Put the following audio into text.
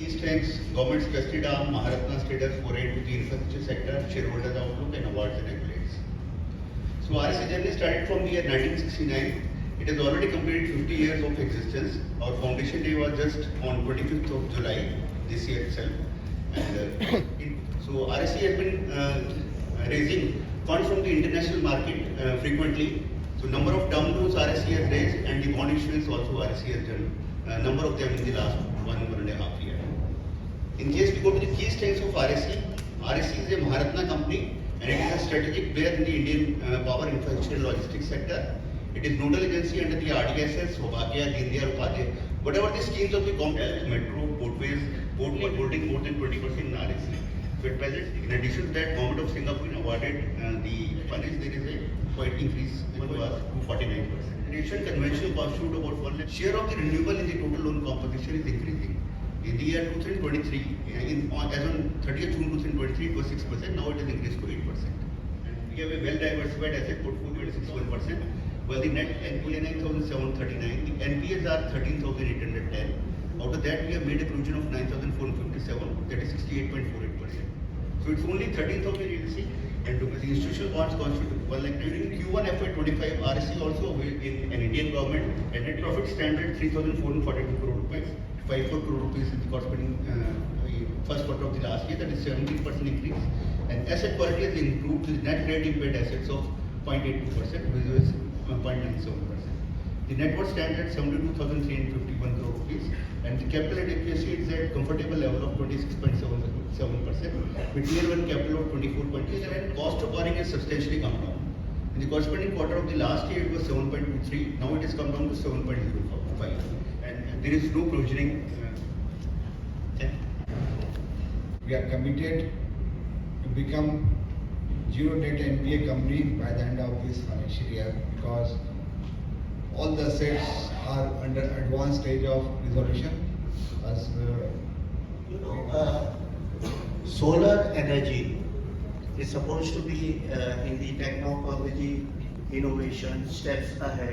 key strengths, government's trusted arm, Maharatna status, foray into the infrastructure sector, shareholders outlook, and awards and accolades. So RSE journey started from the year 1969. It has already completed 50 years of existence. Our foundation day was just on 25th of July this year itself. And so RSE has been raising funds from the international market frequently. So number of term loans RSE has raised, and the bond issuance also RSE has done. Number of them in the last 1.5 years. In case we go to the key strengths of RSE, RSE is a Maharatna company, and it is a strategic player in the Indian power infrastructure and logistics sector. It is nodal agency under the RDSS, Saubhagya, Deendayal Upadhyay. Whatever the schemes of the government, metro, portways, port holding more than 20% in RSE. So at present, in addition to that, Government of Singapore awarded the fundage. There is a quite increase. It was 249%. Nation conventional constitute about 1 lakh. Share of the renewable in the total loan composition is increasing. In the year 2023, as on 30th June 2023, it was 6%. Now it has increased to 8%. And we have a well-diversified asset portfolio at 61%. While the net NPA 9,739, the NPAs are 13,810. Out of that, we have made a provision of 9,457, that is 68.48%. So it's only 13,000 agency, and the institutional bonds constitute 1 lakh. During Q1 FY25, RSE also in an Indian government, and net profit stands at 3,442 crore rupees, 54 crore rupees in the corresponding first quarter of the last year, that is 17% increase. And asset quality has improved with net credit impaired assets of 0.82%, which is 0.97%. The net worth stands at 72,351 crore rupees, and the capital adequacy is at comfortable level of 26.77%, with tier 1 capital of 24.2%, and cost of borrowing has substantially come down. In the corresponding quarter of the last year, it was 7.23. Now it has come down to 7.05, and there is no provisioning. We are committed to become zero net NPA company by the end of this financial year, because all the assets are under advanced stage of resolution. As solar energy is supposed to be in the technology innovation steps ahead.